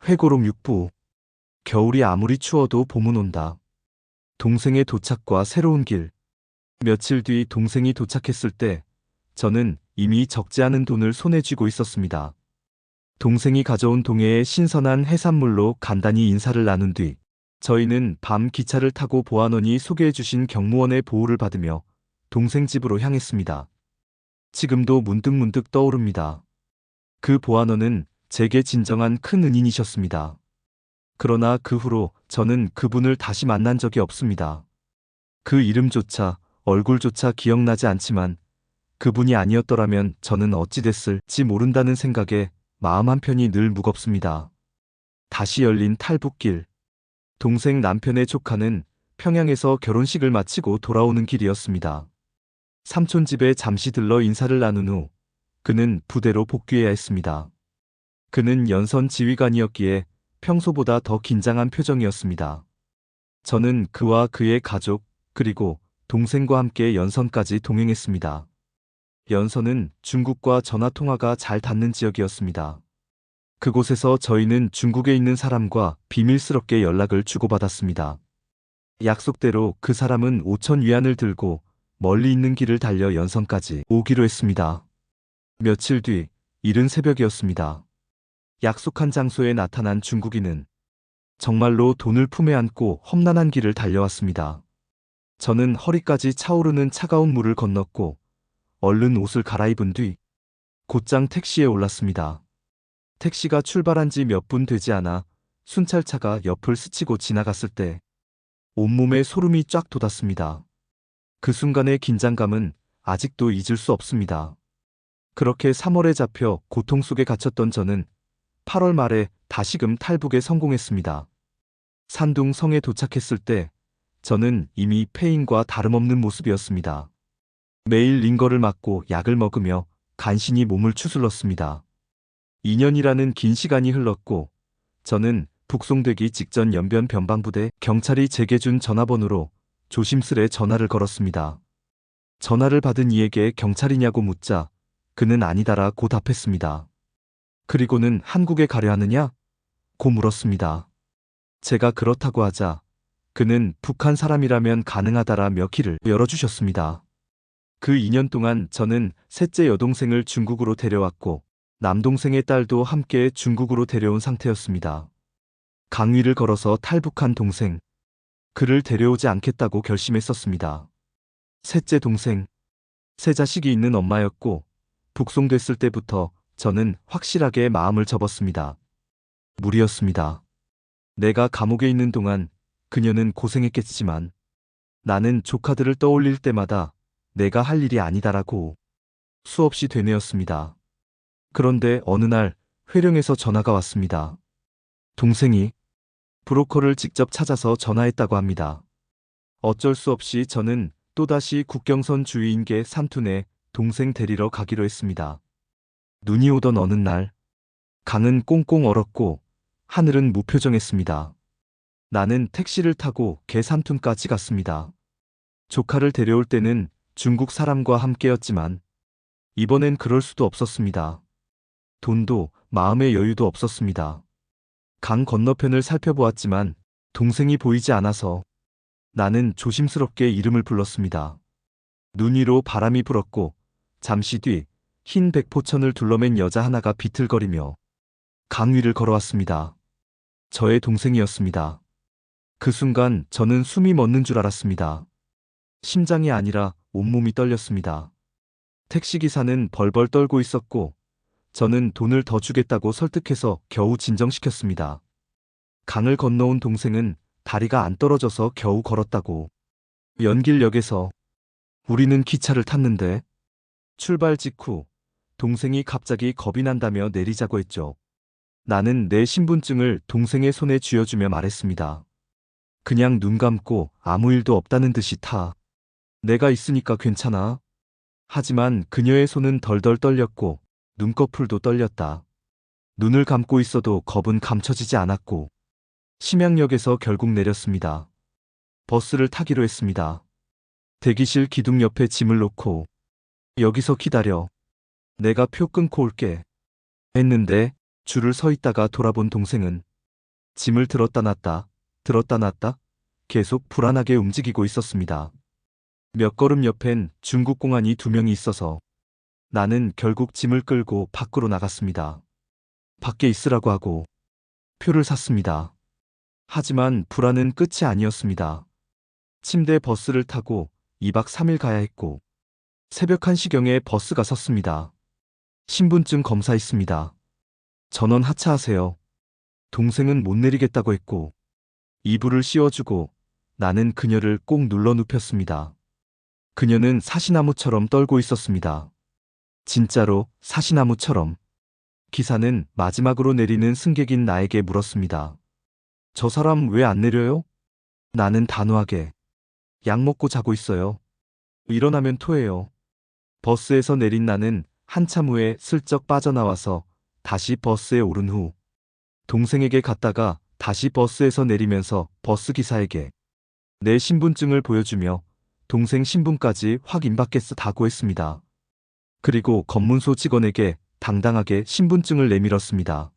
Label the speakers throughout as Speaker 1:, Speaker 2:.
Speaker 1: 회고록 6부. 겨울이 아무리 추워도 봄은 온다. 동생의 도착과 새로운 길. 며칠 뒤 동생이 도착했을 때 저는 이미 적지 않은 돈을 손에 쥐고 있었습니다. 동생이 가져온 동해의 신선한 해산물로 간단히 인사를 나눈 뒤 저희는 밤 기차를 타고 보안원이 소개해 주신 경무원의 보호를 받으며 동생 집으로 향했습니다. 지금도 문득문득 떠오릅니다. 그 보안원은 제게 진정한 큰 은인이셨습니다. 그러나 그 후로 저는 그분을 다시 만난 적이 없습니다. 그 이름조차 얼굴조차 기억나지 않지만 그분이 아니었더라면 저는 어찌 됐을지 모른다는 생각에 마음 한편이 늘 무겁습니다. 다시 열린 탈북길. 동생 남편의 조카는 평양에서 결혼식을 마치고 돌아오는 길이었습니다. 삼촌 집에 잠시 들러 인사를 나눈 후 그는 부대로 복귀해야 했습니다. 그는 연선 지휘관이었기에 평소보다 더 긴장한 표정이었습니다. 저는 그와 그의 가족, 그리고 동생과 함께 연선까지 동행했습니다. 연선은 중국과 전화통화가 잘 닿는 지역이었습니다. 그곳에서 저희는 중국에 있는 사람과 비밀스럽게 연락을 주고받았습니다. 약속대로 그 사람은 5천 위안을 들고 멀리 있는 길을 달려 연선까지 오기로 했습니다. 며칠 뒤, 이른 새벽이었습니다. 약속한 장소에 나타난 중국인은 정말로 돈을 품에 안고 험난한 길을 달려왔습니다. 저는 허리까지 차오르는 차가운 물을 건넜고 얼른 옷을 갈아입은 뒤 곧장 택시에 올랐습니다. 택시가 출발한 지 몇 분 되지 않아 순찰차가 옆을 스치고 지나갔을 때 온몸에 소름이 쫙 돋았습니다. 그 순간의 긴장감은 아직도 잊을 수 없습니다. 그렇게 3월에 잡혀 고통 속에 갇혔던 저는 8월 말에 다시금 탈북에 성공했습니다. 산둥 성에 도착했을 때 저는 이미 폐인과 다름없는 모습이었습니다. 매일 링거를 맞고 약을 먹으며 간신히 몸을 추슬렀습니다. 2년이라는 긴 시간이 흘렀고 저는 북송되기 직전 연변 변방부대 경찰이 제게 준 전화번호로 조심스레 전화를 걸었습니다. 전화를 받은 이에게 경찰이냐고 묻자 그는 아니다라고 답했습니다. 그리고는 한국에 가려 하느냐? 고 물었습니다. 제가 그렇다고 하자 그는 북한 사람이라면 가능하다라며 길을 열어주셨습니다. 그 2년 동안 저는 셋째 여동생을 중국으로 데려왔고 남동생의 딸도 함께 중국으로 데려온 상태였습니다. 강위를 걸어서 탈북한 동생, 그를 데려오지 않겠다고 결심했었습니다. 셋째 동생, 세 자식이 있는 엄마였고 북송됐을 때부터 저는 확실하게 마음을 접었습니다. 무리였습니다. 내가 감옥에 있는 동안 그녀는 고생했겠지만 나는 조카들을 떠올릴 때마다 내가 할 일이 아니다라고 수없이 되뇌었습니다. 그런데 어느 날 회령에서 전화가 왔습니다. 동생이 브로커를 직접 찾아서 전화했다고 합니다. 어쩔 수 없이 저는 또다시 국경선 주위인 게 산툰에 동생 데리러 가기로 했습니다. 눈이 오던 어느 날 강은 꽁꽁 얼었고 하늘은 무표정했습니다. 나는 택시를 타고 개삼툰까지 갔습니다. 조카를 데려올 때는 중국 사람과 함께였지만 이번엔 그럴 수도 없었습니다. 돈도 마음의 여유도 없었습니다. 강 건너편을 살펴보았지만 동생이 보이지 않아서 나는 조심스럽게 이름을 불렀습니다. 눈 위로 바람이 불었고 잠시 뒤 흰 백포천을 둘러맨 여자 하나가 비틀거리며 강 위를 걸어왔습니다. 저의 동생이었습니다. 그 순간 저는 숨이 멎는 줄 알았습니다. 심장이 아니라 온몸이 떨렸습니다. 택시기사는 벌벌 떨고 있었고 저는 돈을 더 주겠다고 설득해서 겨우 진정시켰습니다. 강을 건너온 동생은 다리가 안 떨어져서 겨우 걸었다고. 연길역에서 우리는 기차를 탔는데 출발 직후 동생이 갑자기 겁이 난다며 내리자고 했죠. 나는 내 신분증을 동생의 손에 쥐어주며 말했습니다. 그냥 눈 감고 아무 일도 없다는 듯이 타. 내가 있으니까 괜찮아. 하지만 그녀의 손은 덜덜 떨렸고 눈꺼풀도 떨렸다. 눈을 감고 있어도 겁은 감춰지지 않았고 심양역에서 결국 내렸습니다. 버스를 타기로 했습니다. 대기실 기둥 옆에 짐을 놓고 여기서 기다려. 내가 표 끊고 올게. 했는데 줄을 서 있다가 돌아본 동생은 짐을 들었다 놨다 계속 불안하게 움직이고 있었습니다. 몇 걸음 옆엔 중국 공안이 2명이 있어서 나는 결국 짐을 끌고 밖으로 나갔습니다. 밖에 있으라고 하고 표를 샀습니다. 하지만 불안은 끝이 아니었습니다. 침대 버스를 타고 2박 3일 가야 했고 새벽 1시경에 버스가 섰습니다. 신분증 검사했습니다. 전원 하차하세요. 동생은 못 내리겠다고 했고 이불을 씌워주고 나는 그녀를 꼭 눌러 눕혔습니다. 그녀는 사시나무처럼 떨고 있었습니다. 진짜로 사시나무처럼. 기사는 마지막으로 내리는 승객인 나에게 물었습니다. 저 사람 왜 안 내려요? 나는 단호하게 약 먹고 자고 있어요. 일어나면 토해요. 버스에서 내린 나는 한참 후에 슬쩍 빠져나와서 다시 버스에 오른 후 동생에게 갔다가 다시 버스에서 내리면서 버스 기사에게 내 신분증을 보여주며 동생 신분까지 확 임박했다고 했습니다. 그리고 검문소 직원에게 당당하게 신분증을 내밀었습니다.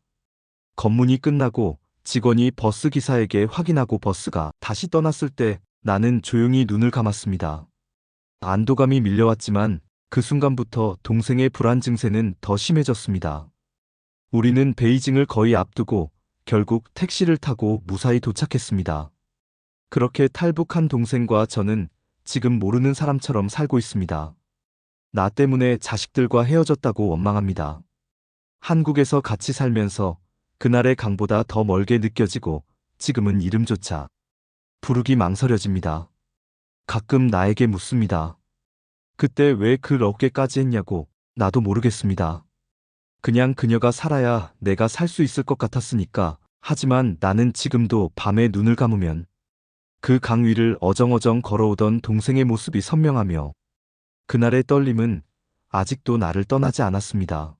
Speaker 1: 검문이 끝나고 직원이 버스 기사에게 확인하고 버스가 다시 떠났을 때 나는 조용히 눈을 감았습니다. 안도감이 밀려왔지만 그 순간부터 동생의 불안 증세는 더 심해졌습니다. 우리는 베이징을 거의 앞두고 결국 택시를 타고 무사히 도착했습니다. 그렇게 탈북한 동생과 저는 지금 모르는 사람처럼 살고 있습니다. 나 때문에 자식들과 헤어졌다고 원망합니다. 한국에서 같이 살면서 그날의 강보다 더 멀게 느껴지고 지금은 이름조차 부르기 망설여집니다. 가끔 나에게 묻습니다. 그때 왜 그렇게까지 했냐고. 나도 모르겠습니다. 그냥 그녀가 살아야 내가 살 수 있을 것 같았으니까. 하지만 나는 지금도 밤에 눈을 감으면 그 강 위를 어정어정 걸어오던 동생의 모습이 선명하며 그날의 떨림은 아직도 나를 떠나지 않았습니다.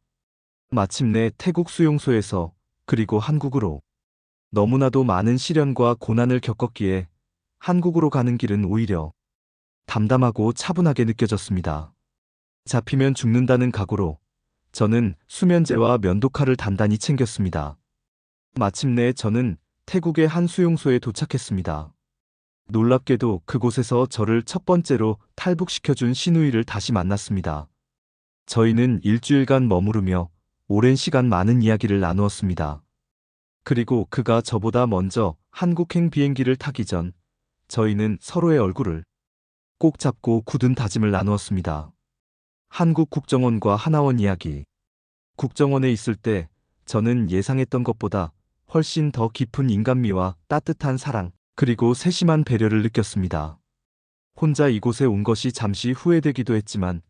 Speaker 1: 마침내 태국 수용소에서 그리고 한국으로 너무나도 많은 시련과 고난을 겪었기에 한국으로 가는 길은 오히려 담담하고 차분하게 느껴졌습니다. 잡히면 죽는다는 각오로 저는 수면제와 면도칼을 단단히 챙겼습니다. 마침내 저는 태국의 한 수용소에 도착했습니다. 놀랍게도 그곳에서 저를 첫 번째로 탈북시켜준 시누이를 다시 만났습니다. 저희는 일주일간 머무르며 오랜 시간 많은 이야기를 나누었습니다. 그리고 그가 저보다 먼저 한국행 비행기를 타기 전 저희는 서로의 얼굴을 꼭 잡고 굳은 다짐을 나누었습니다. 한국 국정원과 하나원 이야기. 국정원에 있을 때 저는 예상했던 것보다 훨씬 더 깊은 인간미와 따뜻한 사랑, 그리고 세심한 배려를 느꼈습니다. 혼자 이곳에 온 것이 잠시 후회되기도 했지만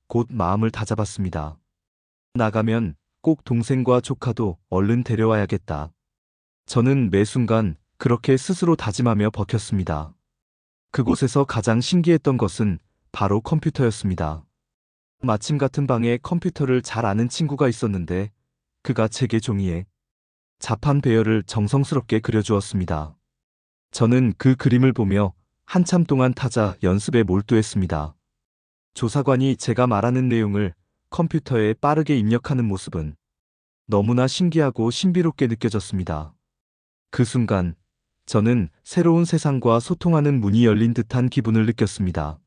Speaker 1: 곧 마음을 다잡았습니다. 나가면 꼭 동생과 조카도 얼른 데려와야겠다. 저는 매 순간 그렇게 스스로 다짐하며 버텼습니다. 그곳에서 가장 신기했던 것은 바로 컴퓨터였습니다. 마침 같은 방에 컴퓨터를 잘 아는 친구가 있었는데 그가 제게 종이에 자판 배열을 정성스럽게 그려주었습니다. 저는 그 그림을 보며 한참 동안 타자 연습에 몰두했습니다. 조사관이 제가 말하는 내용을 컴퓨터에 빠르게 입력하는 모습은 너무나 신기하고 신비롭게 느껴졌습니다. 그 순간 저는 새로운 세상과 소통하는 문이 열린 듯한 기분을 느꼈습니다.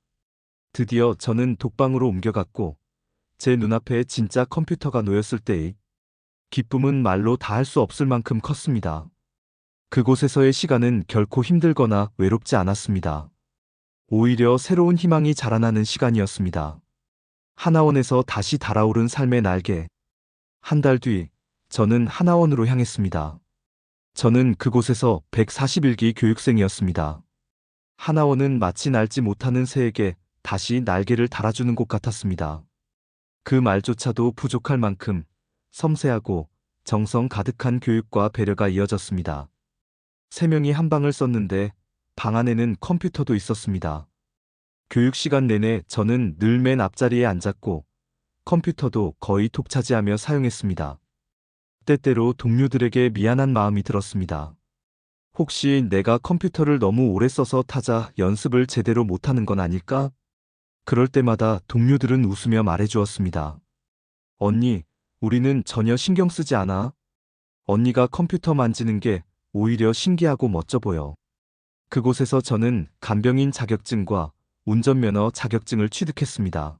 Speaker 1: 드디어 저는 독방으로 옮겨갔고 제 눈앞에 진짜 컴퓨터가 놓였을 때의 기쁨은 말로 다 할 수 없을 만큼 컸습니다. 그곳에서의 시간은 결코 힘들거나 외롭지 않았습니다. 오히려 새로운 희망이 자라나는 시간이었습니다. 하나원에서 다시 달아오른 삶의 날개. 한 달 뒤 저는 하나원으로 향했습니다. 저는 그곳에서 141기 교육생이었습니다. 하나원은 마치 날지 못하는 새에게 다시 날개를 달아주는 곳 같았습니다. 그 말조차도 부족할 만큼 섬세하고 정성 가득한 교육과 배려가 이어졌습니다. 3명이 한 방을 썼는데 방 안에는 컴퓨터도 있었습니다. 교육 시간 내내 저는 늘 맨 앞자리에 앉았고 컴퓨터도 거의 독차지하며 사용했습니다. 때때로 동료들에게 미안한 마음이 들었습니다. 혹시 내가 컴퓨터를 너무 오래 써서 타자 연습을 제대로 못하는 건 아닐까? 그럴 때마다 동료들은 웃으며 말해주었습니다. 언니, 우리는 전혀 신경 쓰지 않아. 언니가 컴퓨터 만지는 게 오히려 신기하고 멋져 보여. 그곳에서 저는 간병인 자격증과 운전면허 자격증을 취득했습니다.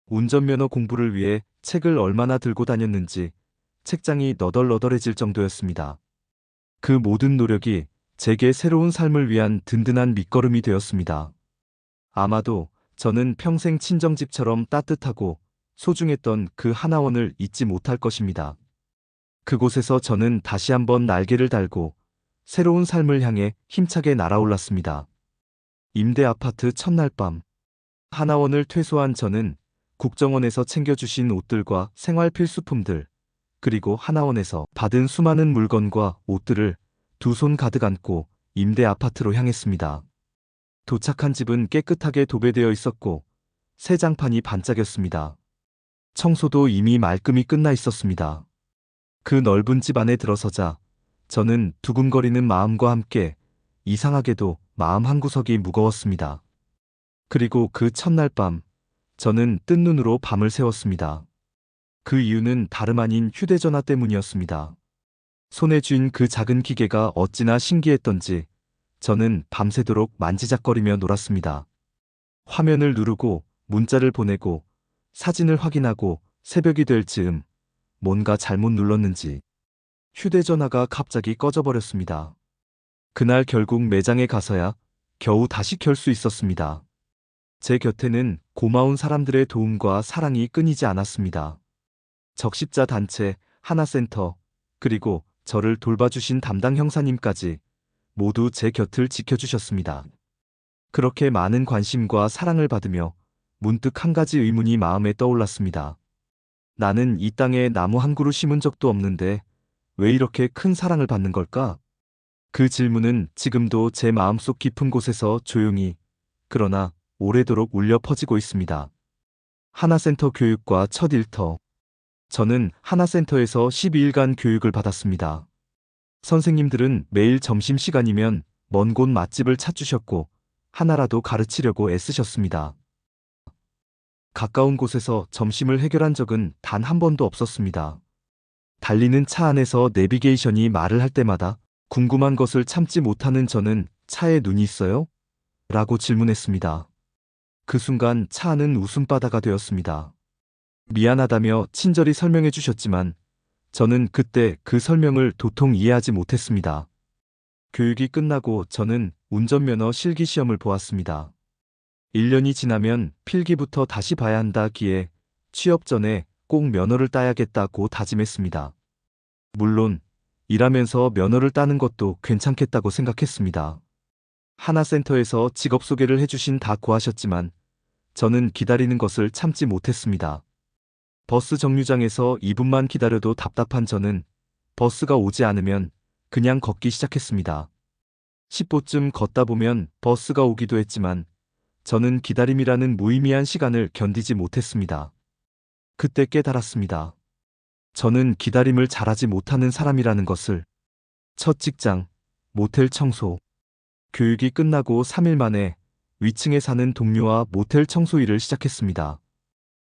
Speaker 1: 운전면허 공부를 위해 책을 얼마나 들고 다녔는지 책장이 너덜너덜해질 정도였습니다. 그 모든 노력이 제게 새로운 삶을 위한 든든한 밑거름이 되었습니다. 아마도 저는 평생 친정집처럼 따뜻하고 소중했던 그 하나원을 잊지 못할 것입니다. 그곳에서 저는 다시 한번 날개를 달고 새로운 삶을 향해 힘차게 날아올랐습니다. 임대 아파트 첫날 밤, 하나원을 퇴소한 저는 국정원에서 챙겨주신 옷들과 생활 필수품들, 그리고 하나원에서 받은 수많은 물건과 옷들을 두 손 가득 안고 임대 아파트로 향했습니다. 도착한 집은 깨끗하게 도배되어 있었고 새 장판이 반짝였습니다. 청소도 이미 말끔히 끝나 있었습니다. 그 넓은 집 안에 들어서자 저는 두근거리는 마음과 함께 이상하게도 마음 한구석이 무거웠습니다. 그리고 그 첫날 밤, 저는 뜬 눈으로 밤을 새웠습니다. 그 이유는 다름 아닌 휴대전화 때문이었습니다. 손에 쥔 그 작은 기계가 어찌나 신기했던지 저는 밤새도록 만지작거리며 놀았습니다. 화면을 누르고 문자를 보내고 사진을 확인하고 새벽이 될 즈음 뭔가 잘못 눌렀는지 휴대전화가 갑자기 꺼져버렸습니다. 그날 결국 매장에 가서야 겨우 다시 켤 수 있었습니다. 제 곁에는 고마운 사람들의 도움과 사랑이 끊이지 않았습니다. 적십자 단체, 하나센터, 그리고 저를 돌봐주신 담당 형사님까지 모두 제 곁을 지켜주셨습니다. 그렇게 많은 관심과 사랑을 받으며 문득 한 가지 의문이 마음에 떠올랐습니다. 나는 이 땅에 나무 한 그루 심은 적도 없는데 왜 이렇게 큰 사랑을 받는 걸까? 그 질문은 지금도 제 마음속 깊은 곳에서 조용히, 그러나 오래도록 울려 퍼지고 있습니다. 하나센터 교육과 첫 일터. 저는 하나센터에서 12일간 교육을 받았습니다. 선생님들은 매일 점심시간이면 먼 곳 맛집을 찾주셨고 하나라도 가르치려고 애쓰셨습니다. 가까운 곳에서 점심을 해결한 적은 단 한 번도 없었습니다. 달리는 차 안에서 내비게이션이 말을 할 때마다 궁금한 것을 참지 못하는 저는 차에 눈이 있어요? 라고 질문했습니다. 그 순간 차 안은 웃음바다가 되었습니다. 미안하다며 친절히 설명해 주셨지만 저는 그때 그 설명을 도통 이해하지 못했습니다. 교육이 끝나고 저는 운전면허 실기시험을 보았습니다. 1년이 지나면 필기부터 다시 봐야 한다기에 취업 전에 꼭 면허를 따야겠다고 다짐했습니다. 물론 일하면서 면허를 따는 것도 괜찮겠다고 생각했습니다. 하나센터에서 직업 소개를 해주신 다 고하셨지만 저는 기다리는 것을 참지 못했습니다. 버스 정류장에서 2분만 기다려도 답답한 저는 버스가 오지 않으면 그냥 걷기 시작했습니다. 10분쯤 걷다 보면 버스가 오기도 했지만 저는 기다림이라는 무의미한 시간을 견디지 못했습니다. 그때 깨달았습니다. 저는 기다림을 잘하지 못하는 사람이라는 것을. 첫 직장, 모텔 청소. 교육이 끝나고 3일 만에 위층에 사는 동료와 모텔 청소 일을 시작했습니다.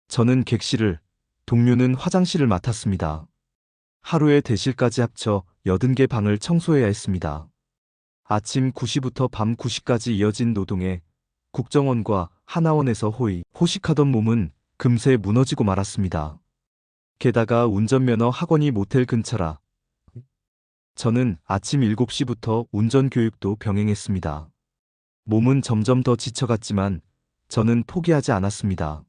Speaker 1: 저는 객실을, 동료는 화장실을 맡았습니다. 하루에 대실까지 합쳐 80개 방을 청소해야 했습니다. 아침 9시부터 밤 9시까지 이어진 노동에 국정원과 하나원에서 호식하던 몸은 금세 무너지고 말았습니다. 게다가 운전면허 학원이 모텔 근처라 저는 아침 7시부터 운전교육도 병행했습니다. 몸은 점점 더 지쳐갔지만 저는 포기하지 않았습니다.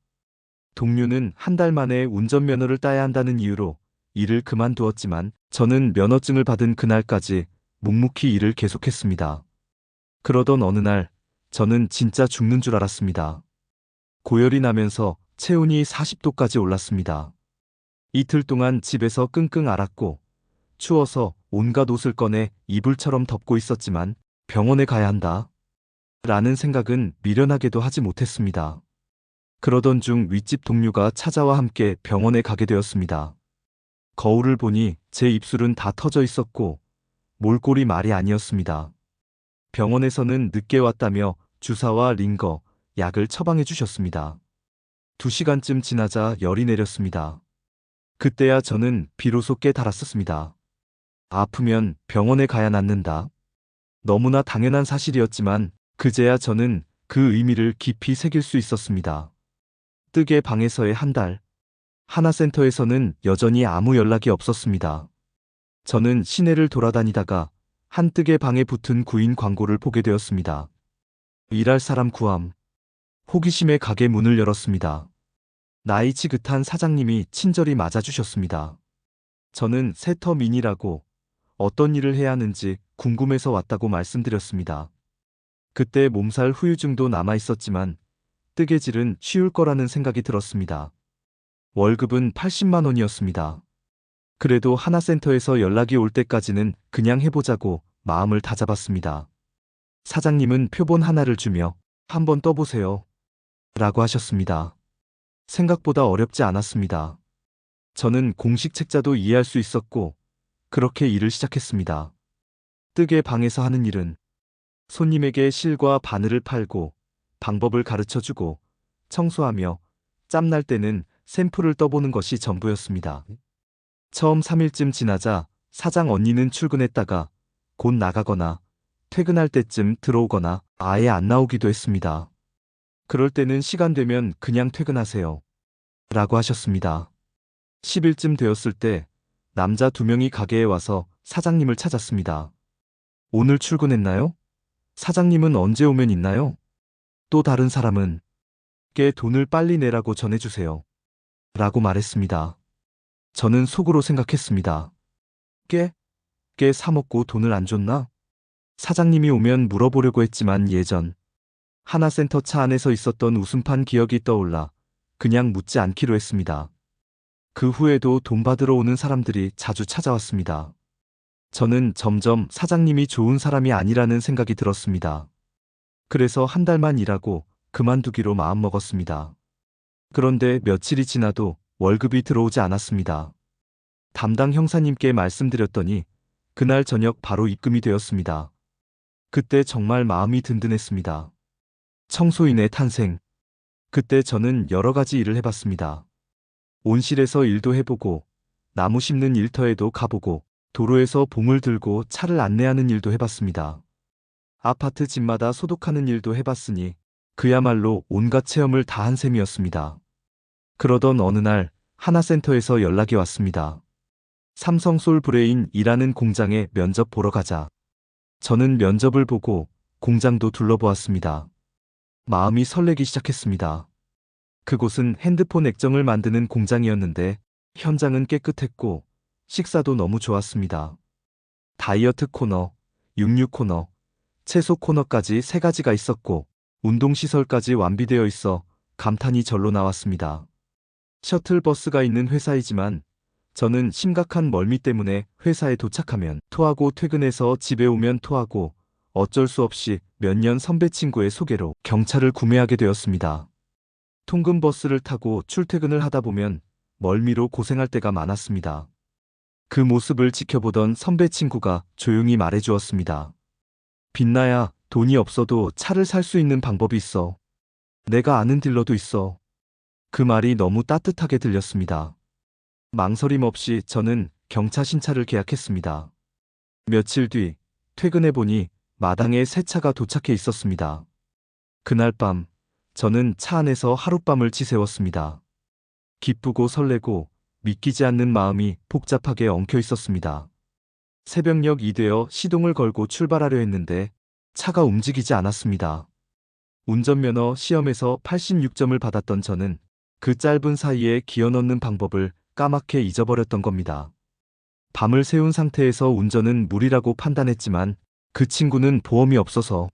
Speaker 1: 동료는 한 달 만에 운전면허를 따야 한다는 이유로 일을 그만두었지만 저는 면허증을 받은 그날까지 묵묵히 일을 계속했습니다. 그러던 어느 날 저는 진짜 죽는 줄 알았습니다. 고열이 나면서 체온이 40도까지 올랐습니다. 이틀 동안 집에서 끙끙 앓았고 추워서 온갖 옷을 꺼내 이불처럼 덮고 있었지만 병원에 가야 한다. 라는 생각은 미련하게도 하지 못했습니다. 그러던 중 윗집 동료가 찾아와 함께 병원에 가게 되었습니다. 거울을 보니 제 입술은 다 터져 있었고 몰골이 말이 아니었습니다. 병원에서는 늦게 왔다며 주사와 링거, 약을 처방해 주셨습니다. 2시간쯤 지나자 열이 내렸습니다. 그때야 저는 비로소 깨달았었습니다. 아프면 병원에 가야 낫는다. 너무나 당연한 사실이었지만 그제야 저는 그 의미를 깊이 새길 수 있었습니다. 뜨개 방에서의 한 달. 하나센터에서는 여전히 아무 연락이 없었습니다. 저는 시내를 돌아다니다가 한 뜨개 방에 붙은 구인 광고를 보게 되었습니다. 일할 사람 구함. 호기심에 가게 문을 열었습니다. 나이 지긋한 사장님이 친절히 맞아주셨습니다. 저는 세터민이라고 어떤 일을 해야 하는지 궁금해서 왔다고 말씀드렸습니다. 그때 몸살 후유증도 남아 있었지만 뜨개질은 쉬울 거라는 생각이 들었습니다. 월급은 80만 원이었습니다. 그래도 하나센터에서 연락이 올 때까지는 그냥 해보자고 마음을 다잡았습니다. 사장님은 표본 하나를 주며 한번 떠보세요. 라고 하셨습니다. 생각보다 어렵지 않았습니다. 저는 공식 책자도 이해할 수 있었고 그렇게 일을 시작했습니다. 뜨개 방에서 하는 일은 손님에게 실과 바늘을 팔고 방법을 가르쳐주고 청소하며 짬날 때는 샘플을 떠보는 것이 전부였습니다. 처음 3일쯤 지나자 사장 언니는 출근했다가 곧 나가거나 퇴근할 때쯤 들어오거나 아예 안 나오기도 했습니다. 그럴 때는 시간 되면 그냥 퇴근하세요. 라고 하셨습니다. 10일쯤 되었을 때 남자 2명이 가게에 와서 사장님을 찾았습니다. 오늘 출근했나요? 사장님은 언제 오면 있나요? 또 다른 사람은 께 돈을 빨리 내라고 전해주세요. 라고 말했습니다. 저는 속으로 생각했습니다. 깨 사먹고 돈을 안 줬나? 사장님이 오면 물어보려고 했지만 예전 하나센터 차 안에서 있었던 웃음판 기억이 떠올라 그냥 묻지 않기로 했습니다. 그 후에도 돈 받으러 오는 사람들이 자주 찾아왔습니다. 저는 점점 사장님이 좋은 사람이 아니라는 생각이 들었습니다. 그래서 한 달만 일하고 그만두기로 마음먹었습니다. 그런데 며칠이 지나도 월급이 들어오지 않았습니다. 담당 형사님께 말씀드렸더니 그날 저녁 바로 입금이 되었습니다. 그때 정말 마음이 든든했습니다. 청소인의 탄생. 그때 저는 여러 가지 일을 해봤습니다. 온실에서 일도 해보고 나무 심는 일터에도 가보고 도로에서 봉을 들고 차를 안내하는 일도 해봤습니다. 아파트 집마다 소독하는 일도 해봤으니 그야말로 온갖 체험을 다 한 셈이었습니다. 그러던 어느 날 하나센터에서 연락이 왔습니다. 삼성 솔브레인이라는 공장에 면접 보러 가자. 저는 면접을 보고 공장도 둘러보았습니다. 마음이 설레기 시작했습니다. 그곳은 핸드폰 액정을 만드는 공장이었는데 현장은 깨끗했고 식사도 너무 좋았습니다. 다이어트 코너, 육류 코너, 채소 코너까지 3가지가 있었고 운동시설까지 완비되어 있어 감탄이 절로 나왔습니다. 셔틀버스가 있는 회사이지만 저는 심각한 멀미 때문에 회사에 도착하면 토하고 퇴근해서 집에 오면 토하고 어쩔 수 없이 몇 년 선배 친구의 소개로 경차를 구매하게 되었습니다. 통근버스를 타고 출퇴근을 하다 보면 멀미로 고생할 때가 많았습니다. 그 모습을 지켜보던 선배 친구가 조용히 말해주었습니다. 빛나야, 돈이 없어도 차를 살 수 있는 방법이 있어. 내가 아는 딜러도 있어. 그 말이 너무 따뜻하게 들렸습니다. 망설임 없이 저는 경차 신차를 계약했습니다. 며칠 뒤 퇴근해보니 마당에 새 차가 도착해 있었습니다. 그날 밤 저는 차 안에서 하룻밤을 지새웠습니다. 기쁘고 설레고 믿기지 않는 마음이 복잡하게 엉켜 있었습니다. 새벽녘이 되어 시동을 걸고 출발하려 했는데 차가 움직이지 않았습니다. 운전면허 시험에서 86점을 받았던 저는 그 짧은 사이에 기어 넣는 방법을 까맣게 잊어버렸던 겁니다. 밤을 새운 상태에서 운전은 무리라고 판단했지만 그 친구는 보험이 없어서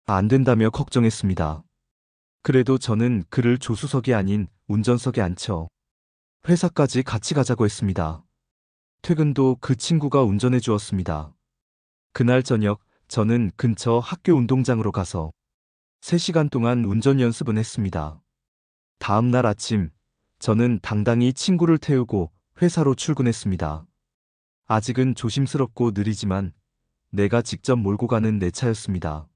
Speaker 1: 안 된다며 걱정했습니다. 그래도 저는 그를 조수석이 아닌 운전석에 앉혀 회사까지 같이 가자고 했습니다. 퇴근도 그 친구가 운전해 주었습니다. 그날 저녁 저는 근처 학교 운동장으로 가서 3시간 동안 운전 연습은 했습니다. 다음 날 아침 저는 당당히 친구를 태우고 회사로 출근했습니다. 아직은 조심스럽고 느리지만 내가 직접 몰고 가는 내 차였습니다.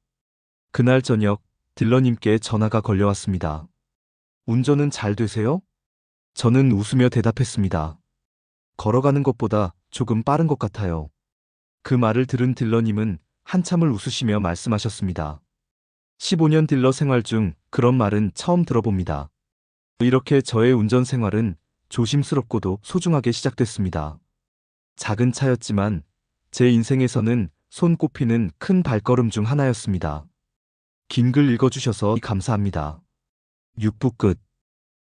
Speaker 1: 그날 저녁 딜러님께 전화가 걸려왔습니다. 운전은 잘 되세요? 저는 웃으며 대답했습니다. 걸어가는 것보다 조금 빠른 것 같아요. 그 말을 들은 딜러님은 한참을 웃으시며 말씀하셨습니다. 15년 딜러 생활 중 그런 말은 처음 들어봅니다. 이렇게 저의 운전 생활은 조심스럽고도 소중하게 시작됐습니다. 작은 차였지만 제 인생에서는 손꼽히는 큰 발걸음 중 하나였습니다. 긴 글 읽어주셔서 감사합니다. 6부 끝.